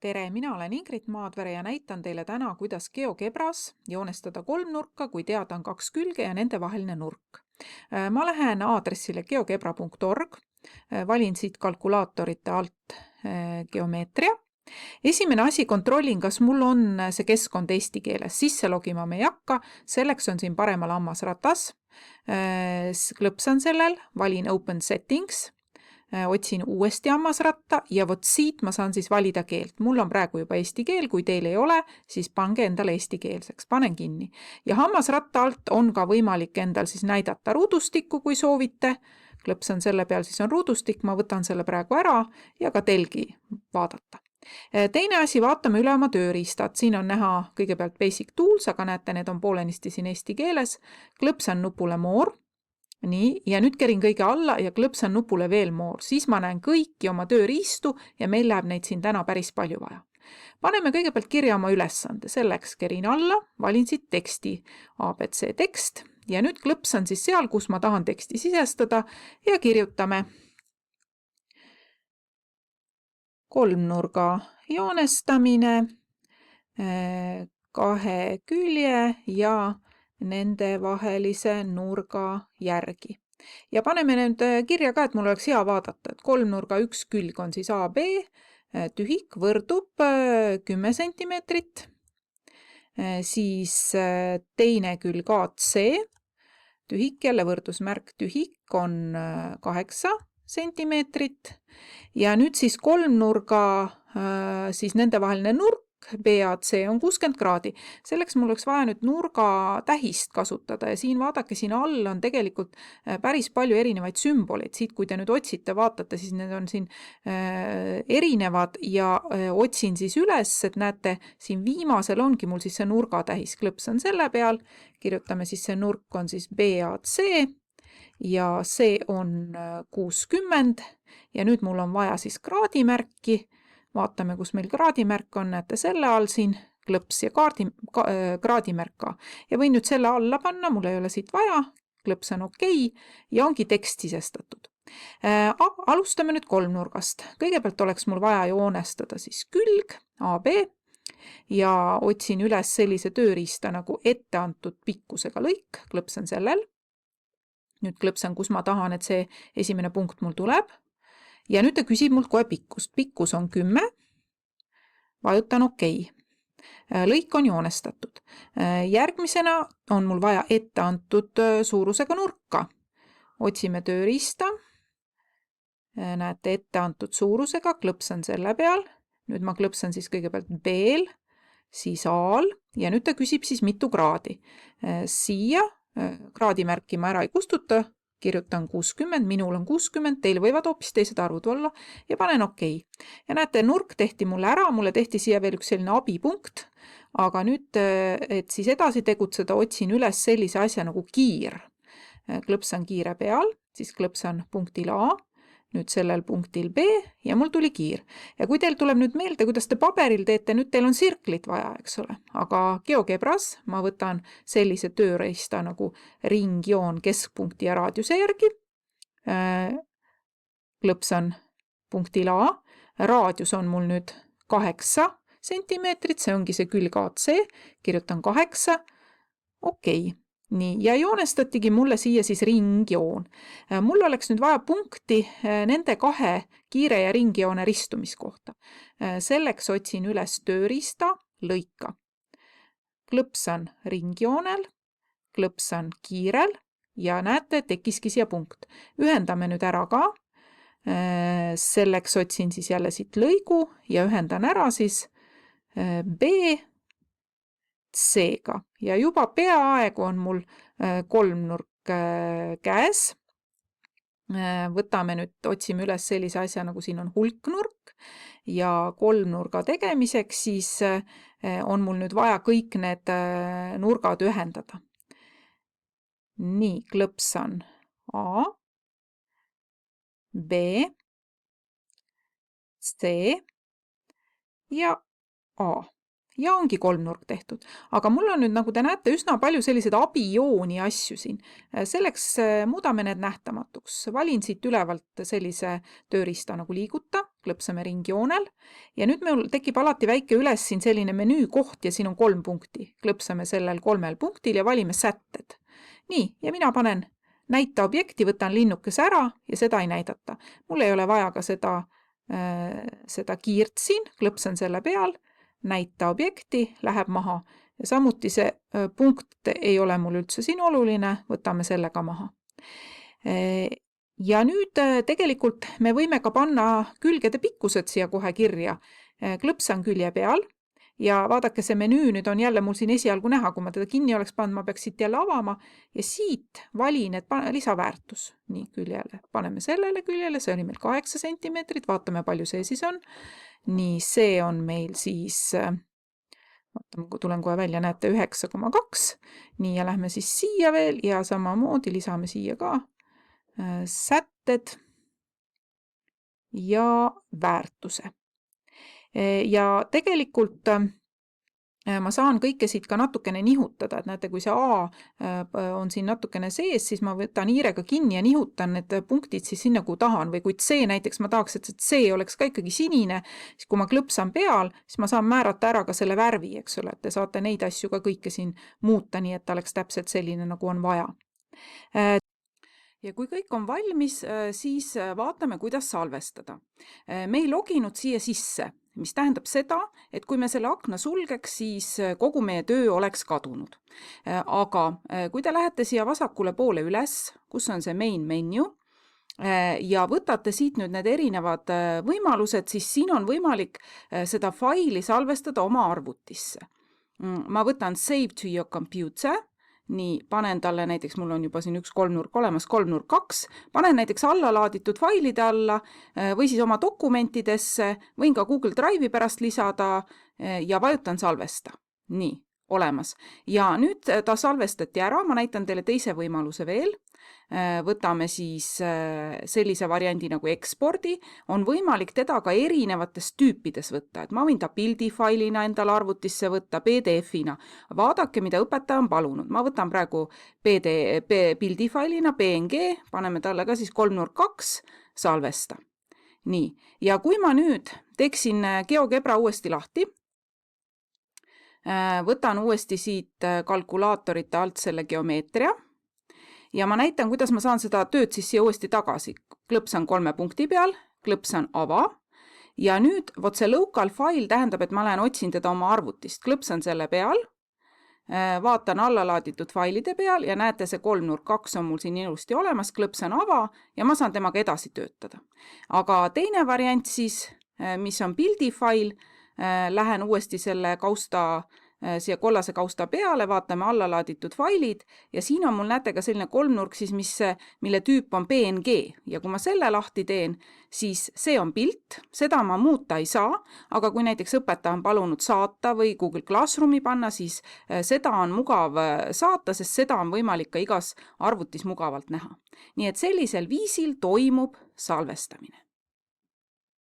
Tere, mina olen Ingrid Maadvere ja näitan teile täna, kuidas GeoGebras joonestada kolmnurka, kui teada on kaks külge ja nende vaheline nurk. Ma lähen aadressile geogebra.org, valin siit kalkulaatorite alt geomeetria. Esimene asi, kontrollin, kas mul on see keskkond eesti keeles. Sisse logima me ei hakka, selleks on siin paremal hammasratas. Klõpsan sellel, valin Open Settings, otsin uuesti hammasratta ja vot siit ma saan siis valida keelt. Mul on praegu juba eesti keel, kui teil ei ole, siis pange endale eestikeelseks, panen kinni. Ja hammasratta alt on ka võimalik endal siis näidata ruudustikku, kui soovite. Klõpsan selle peal, siis on ruudustik, ma võtan selle praegu ära ja ka telgi vaadata. Teine asi, vaatame üle oma tööriistad. Siin on näha kõigepealt Basic Tools, aga näete, need on poolenisti siin eesti keeles. Klõpsan nupule More. Nii, ja nüüd kerin kõige alla ja klõpsan nupule veel More. Siis ma näen kõiki oma tööriistu ja meil läheb neid siin täna päris palju vaja. Paneme kõigepealt kirja oma ülesande. Selleks kerin alla, valin siit teksti ABC tekst ja nüüd klõpsan siis seal, kus ma tahan teksti sisestada ja kirjutame kolmnurga joonestamine, kahe külje ja nende vahelise nurga järgi. Ja paneme nüüd kirja ka, et mul oleks hea vaadata, et kolmnurga üks külg on siis AB, tühik võrdub 10 sentimeetrit, siis teine külg AC, tühik, jälle võrdusmärk tühik on 8 sentimeetrit ja nüüd siis kolmnurga, siis nende vaheline nurk, BAC on 60 kraadi. Selleks mul oleks vaja nüüd nurga tähist kasutada ja siin vaadake, siin all on tegelikult päris palju erinevaid sümboleid. Siit, kui te nüüd otsite, vaatate, siis need on siin erinevad ja otsin siis üles, et näete, siin viimasel ongi mul siis see nurga tähis. Klõpsan selle peal, kirjutame siis see nurk on siis BAC ja see on 60 ja nüüd mul on vaja siis kraadimärki. Vaatame, kus meil kraadimärk on, näete selle all siin, klõps ja kraadimärk ka. Ja võin nüüd selle alla panna, mul ei ole siit vaja, klõpsan OK ja ongi tekst sisestatud. Alustame nüüd kolmnurgast. Kõigepealt oleks mul vaja joonestada siis külg AB ja otsin üles sellise tööriista nagu etteantud pikkusega lõik, klõpsan sellel. Nüüd klõpsan, kus ma tahan, et see esimene punkt mul tuleb. Ja nüüd ta küsib mult kohe pikkust. Pikkus on 10, vajutan OK. Lõik on joonestatud. Järgmisena on mul vaja etteantud suurusega nurka. Otsime tööriista. Näete etteantud suurusega, klõpsan selle peal. Nüüd ma klõpsan siis kõigepealt B-l, siis A-l ja nüüd ta küsib siis mitu kraadi. Siia kraadimärki ma ära ei kustuta. Kirjutan 60, minul on 60, teil võivad hoopis teised arvud olla ja panen OK. Ja näete, nurk tehti mulle ära, mulle tehti siia veel üks selline abipunkt, aga nüüd, et siis edasi tegutseda, otsin üles sellise asja nagu kiir. Klõpsan kiire peal, siis klõpsan punktil A, nüüd sellel punktil B ja mul tuli kiir. Ja kui teil tuleb nüüd meelde, kuidas te paberil teete, nüüd teil on sirklit vaja, eks ole. Aga GeoGebras ma võtan sellise tööriista nagu ringjoon keskpunkti ja raadiuse järgi. Klõpsan punktil A. Raadius on mul nüüd 8 sentimeetrit, see ongi see külg AC. Kirjutan 8. OK. Nii, ja joonestatigi mulle siia siis ringjoon. Mul oleks nüüd vaja punkti nende kahe kiire ja ringjoone ristumiskohta. Selleks otsin üles tööriista, lõika. Klõpsan ringjoonel, klõpsan kiirel ja näete, tekkiski siia punkt. Ühendame nüüd ära ka. Selleks otsin siis jälle siit lõigu ja ühendan ära siis B C-ga ja juba peaaegu on mul kolmnurk käes. Võtame nüüd, otsime üles sellise asja, nagu siin on hulknurk ja kolmnurga tegemiseks siis on mul nüüd vaja kõik need nurgad ühendada. Nii, klõpsan A, B, C ja A. ja ongi kolmnurk tehtud. Aga mul on nüüd, nagu te näete, üsna palju selliseid abijooni asju siin. Selleks muudame need nähtamatuks. Valin siit ülevalt sellise tööriista nagu liiguta, klõpsame ringjoonel ja nüüd meil tekib alati väike üles siin selline menüü koht ja siin on 3 punkti. Klõpsame sellel 3 punktil ja valime sätted. Nii, ja mina panen näita objekti, võtan linnukese ära ja seda ei näidata. Mul ei ole vaja ka seda kiirt siin, klõpsan selle peal, näita objekti, läheb maha ja samuti see punkt ei ole mul üldse siin oluline, võtame selle ka maha. Ja nüüd tegelikult me võime ka panna külgede pikkused siia kohe kirja. Klõpsan külje peal ja vaadake, see menüü nüüd on jälle mul siin esialgu näha, kui ma teda kinni oleks pannud, ma peaks siit jälle avama ja siit valin, et lisaväärtus. Nii, küljele. Paneme sellele küljele, see oli meil 8 sentimeetrit, vaatame, palju see siis on. Nii, see on meil siis, vaatame, kui tulen kohe välja, näete 9,2. Nii, ja lähme siis siia veel ja samamoodi lisame siia ka sätted ja väärtuse. Ja tegelikult ma saan kõike siit ka natukene nihutada, et näete, kui see A on siin natukene sees, siis ma võtan hiirega kinni ja nihutan need punktid siis sinna, kuhu tahan, või kui C näiteks ma tahaks, et C oleks ka ikkagi sinine, siis kui ma klõpsan peal, siis ma saan määrata ära ka selle värvi, eks ole, et te saate neid asju ka kõike siin muuta, nii et ta oleks täpselt selline, nagu on vaja. Ja kui kõik on valmis, siis vaatame, kuidas salvestada. Me ei loginud siia sisse, mis tähendab seda, et kui me selle akna sulgeks, siis kogu meie töö oleks kadunud. Aga kui te lähete siia vasakule poole üles, kus on see main menu, ja võtate siit nüüd need erinevad võimalused, siis siin on võimalik seda faili salvestada oma arvutisse. Ma võtan Save to your computer. Nii, panen talle näiteks, mul on juba siin üks kolmnurk olemas, kolmnurk 2, panen näiteks alla laaditud failide alla või siis oma dokumentidesse, võin ka Google Drive'i pärast lisada ja vajutan salvesta. Nii, olemas. Ja nüüd ta salvestati ära, ma näitan teile teise võimaluse veel. Võtame siis sellise variandi nagu ekspordi, on võimalik teda ka erinevates tüüpides võtta, et ma võin ta pildifailina endale arvutisse võtta, PDF-ina. Vaadake, mida õpetaja on palunud. Ma võtan praegu pildifailina, PNG, paneme talle ka siis kolmnurk 2, salvesta. Nii, ja kui ma nüüd teeksin GeoGebra uuesti lahti, võtan uuesti siit kalkulaatorite alt selle geomeetria, ja ma näitan, kuidas ma saan seda tööd siis siia uuesti tagasi. Klõpsan 3 punkti peal, klõpsan ava ja nüüd vot see local file tähendab, et ma lähen otsin teda oma arvutist. Klõpsan selle peal, vaatan alla laaditud failide peal ja näete, see kolmnurk 2 on mul siin ilusti olemas, klõpsan ava ja ma saan temaga edasi töötada. Aga teine variant siis, mis on pildifail, lähen uuesti selle kausta siia kollase kausta peale, vaatame alla laaditud failid ja siin on mul näete ka selline kolmnurk siis, mille tüüp on PNG ja kui ma selle lahti teen, siis see on pilt, seda ma muuta ei saa, aga kui näiteks õpetaja on palunud saata või Google Classroomi panna, siis seda on mugav saata, sest seda on võimalik ka igas arvutis mugavalt näha. Nii et sellisel viisil toimub salvestamine.